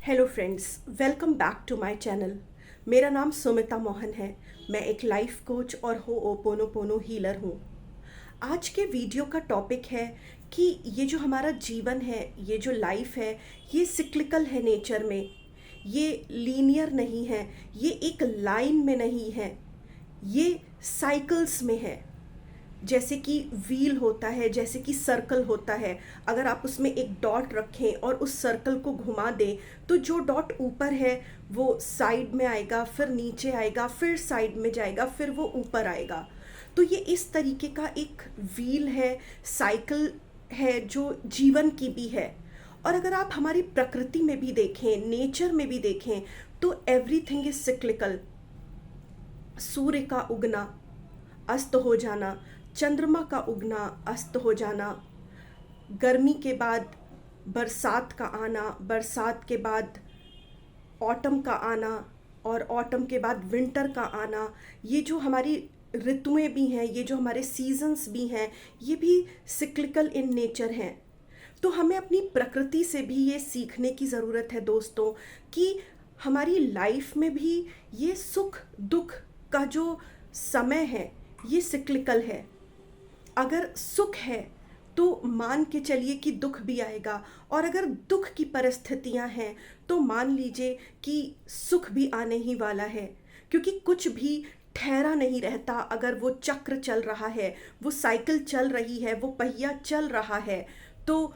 Hello friends, welcome back to my channel. मेरा नाम सुमिता मोहन है। मैं एक लाइफ कोच और होओपोनोपोनो हीलर हूँ। आज के वीडियो का टॉपिक है कि ये जो हमारा जीवन है, ये जो लाइफ है, ये सिक्लिकल है नेचर में। ये लीनियर नहीं है, ये एक लाइन में नहीं है, ये साइकिल्स में है। जैसे कि व्हील होता है, जैसे कि सर्कल होता है। अगर आप उसमें एक डॉट रखें और उस सर्कल को घुमा दें तो जो डॉट ऊपर है वो साइड में आएगा, फिर नीचे आएगा, फिर साइड में जाएगा, फिर वो ऊपर आएगा। तो ये इस तरीके का एक व्हील है, साइकिल है जो जीवन की भी है। और अगर आप हमारी प्रकृति में भी देखें, नेचर में भी देखें, तो एवरीथिंग इज सिक्लिकल। सूर्य का उगना, अस्त हो जाना, चंद्रमा का उगना, अस्त हो जाना, गर्मी के बाद बरसात का आना, बरसात के बाद ऑटम का आना, और ऑटम के बाद विंटर का आना। ये जो हमारी ऋतुएं भी हैं, ये जो हमारे सीजन्स भी हैं, ये भी सिक्लिकल इन नेचर हैं। तो हमें अपनी प्रकृति से भी ये सीखने की ज़रूरत है दोस्तों, कि हमारी लाइफ में भी ये सुख दुख का जो समय है ये सिक्लिकल है। अगर सुख है तो मान के चलिए कि दुख भी आएगा, और अगर दुख की परिस्थितियां हैं तो मान लीजिए कि सुख भी आने ही वाला है। क्योंकि कुछ भी ठहरा नहीं रहता। अगर वो चक्र चल रहा है, वो साइकिल चल रही है, वो पहिया चल रहा है, तो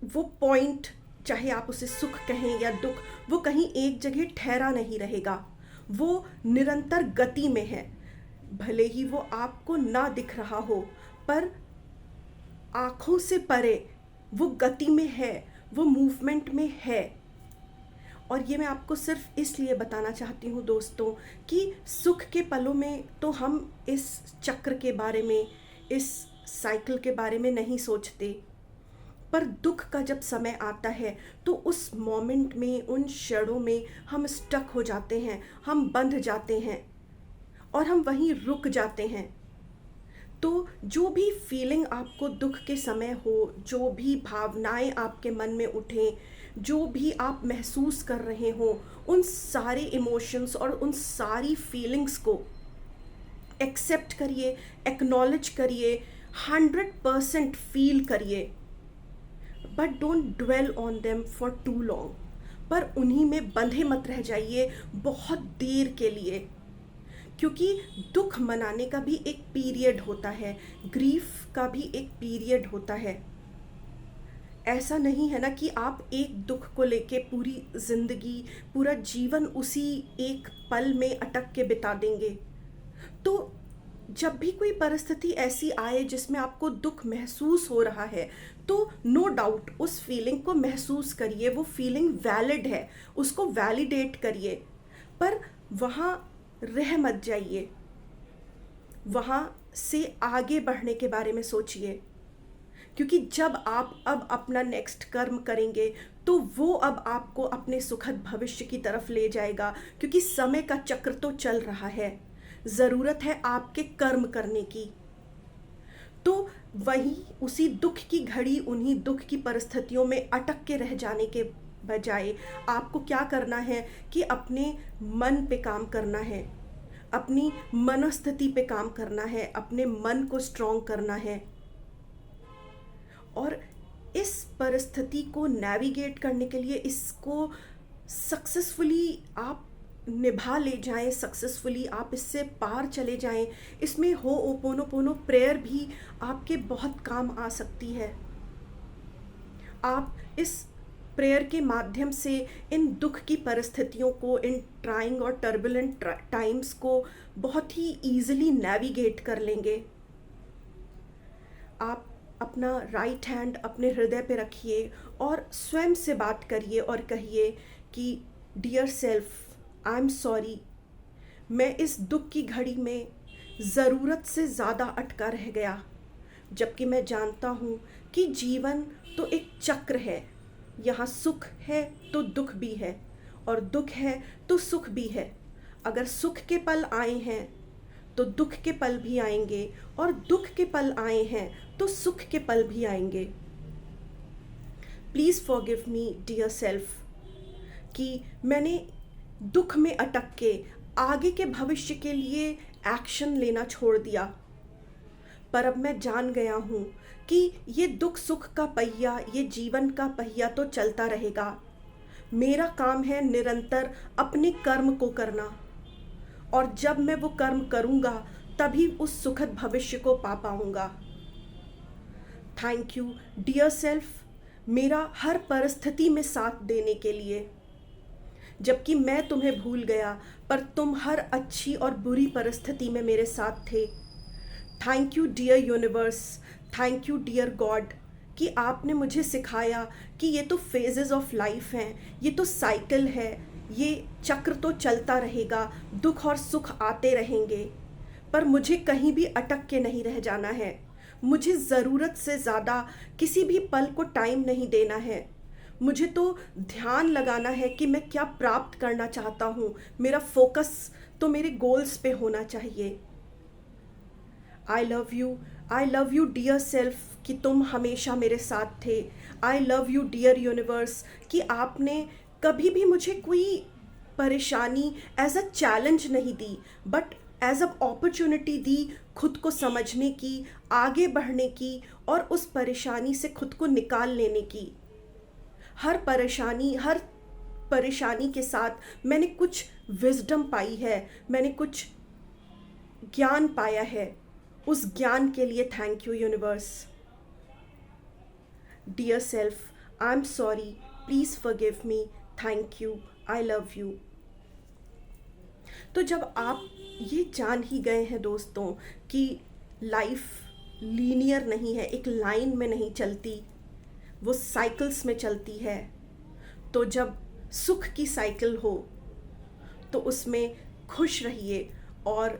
वो पॉइंट, चाहे आप उसे सुख कहें या दुख, वो कहीं एक जगह ठहरा नहीं रहेगा। वो निरंतर गति में है। भले ही वो आपको ना दिख रहा हो, पर आँखों से परे वो गति में है, वो मूवमेंट में है। और ये मैं आपको सिर्फ इसलिए बताना चाहती हूँ दोस्तों, कि सुख के पलों में तो हम इस चक्र के बारे में, इस साइकिल के बारे में नहीं सोचते, पर दुख का जब समय आता है तो उस मोमेंट में, उन क्षणों में हम स्टक हो जाते हैं, हम बंध जाते हैं और हम वहीं रुक जाते हैं। तो जो भी फीलिंग आपको दुख के समय हो, जो भी भावनाएं आपके मन में उठें, जो भी आप महसूस कर रहे हो, उन सारे इमोशंस और उन सारी फीलिंग्स को एक्सेप्ट करिए, एक्नॉलेज करिए, 100% फील करिए, but don't dwell on them for too long. पर उन्हीं में बंधे मत रह जाइए बहुत देर के लिए, क्योंकि दुख मनाने का भी एक पीरियड होता है, ग्रीफ का भी एक पीरियड होता है। ऐसा नहीं है ना कि आप एक दुख को लेके पूरी जिंदगी, पूरा जीवन उसी एक पल में अटक के बिता देंगे। तो जब भी कोई परिस्थिति ऐसी आए जिसमें आपको दुख महसूस हो रहा है, तो नो डाउट उस फीलिंग को महसूस करिए। वो फीलिंग वैलिड है, उसको वैलिडेट करिए, पर वहाँ रह मत जाइए। वहाँ से आगे बढ़ने के बारे में सोचिए, क्योंकि जब आप अब अपना नेक्स्ट कर्म करेंगे तो वो अब आपको अपने सुखद भविष्य की तरफ ले जाएगा। क्योंकि समय का चक्र तो चल रहा है, ज़रूरत है आपके कर्म करने की। तो वहीं उसी दुख की घड़ी, उन्हीं दुख की परिस्थितियों में अटक के रह जाने के बजाय आपको क्या करना है कि अपने मन पे काम करना है, अपनी मनोस्थिति पे काम करना है, अपने मन को स्ट्रॉन्ग करना है। और इस परिस्थिति को नेविगेट करने के लिए, इसको सक्सेसफुली आप निभा ले जाएं, सक्सेसफुली आप इससे पार चले जाएं। इसमें होओपोनोपोनो प्रेयर भी आपके बहुत काम आ सकती है। आप इस प्रेयर के माध्यम से इन दुख की परिस्थितियों को, इन ट्राइंग और टर्बुलेंट टाइम्स को बहुत ही ईजिली नेविगेट कर लेंगे। आप अपना राइट हैंड अपने हृदय पे रखिए और स्वयं से बात करिए और कहिए कि dear self, I am sorry. मैं इस दुख की घड़ी में ज़रूरत से ज़्यादा अटका रह गया, जबकि मैं जानता हूँ कि जीवन तो एक चक्र है। यहाँ सुख है तो दुख भी है, और दुख है तो सुख भी है। अगर सुख के पल आए हैं तो दुख के पल भी आएंगे, और दुख के पल आए हैं तो सुख के पल भी आएंगे। Please forgive me dear self. कि मैंने दुख में अटक के आगे के भविष्य के लिए एक्शन लेना छोड़ दिया। पर अब मैं जान गया हूँ कि ये दुख सुख का पहिया, ये जीवन का पहिया तो चलता रहेगा। मेरा काम है निरंतर अपने कर्म को करना, और जब मैं वो कर्म करूँगा तभी उस सुखद भविष्य को पा पाऊँगा। थैंक यू डियर सेल्फ, मेरा हर परिस्थिति में साथ देने के लिए। जबकि मैं तुम्हें भूल गया, पर तुम हर अच्छी और बुरी परिस्थिति में मेरे साथ थे। Thank you dear universe, thank you dear God, कि आपने मुझे सिखाया कि ये तो फेजेस ऑफ लाइफ हैं, ये तो साइकिल है, ये चक्र तो चलता रहेगा, दुख और सुख आते रहेंगे। पर मुझे कहीं भी अटक के नहीं रह जाना है। मुझे ज़रूरत से ज़्यादा किसी भी पल को टाइम नहीं देना है। मुझे तो ध्यान लगाना है कि मैं क्या प्राप्त करना चाहता हूँ। मेरा फोकस तो मेरे गोल्स पे होना चाहिए। I love you dear self, कि तुम हमेशा मेरे साथ थे। I love you dear universe, कि आपने कभी भी मुझे कोई परेशानी एज अ चैलेंज नहीं दी, बट एज अ अपॉर्चुनिटी दी खुद को समझने की, आगे बढ़ने की, और उस परेशानी से खुद को निकाल लेने की। हर परेशानी के साथ मैंने कुछ विजडम पाई है, मैंने कुछ ज्ञान पाया है। उस ज्ञान के लिए thank you universe. Dear self, I am sorry, please forgive me, thank you, I love you. तो जब आप ये जान ही गए हैं दोस्तों कि लाइफ लीनियर नहीं है, एक लाइन में नहीं चलती, वो साइकिल्स में चलती है, तो जब सुख की साइकिल हो तो उसमें खुश रहिए, और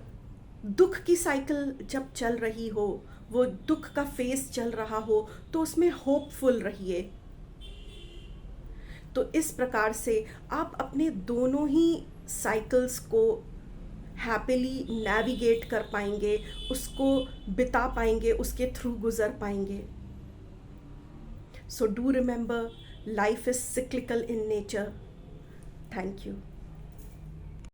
दुख की साइकिल जब चल रही हो, वो दुख का फेस चल रहा हो, तो उसमें होपफुल रहिए। तो इस प्रकार से आप अपने दोनों ही साइकिल्स को हैप्पीली नेविगेट कर पाएंगे, उसको बिता पाएंगे, उसके थ्रू गुजर पाएंगे। So do remember, life is cyclical in nature. Thank you.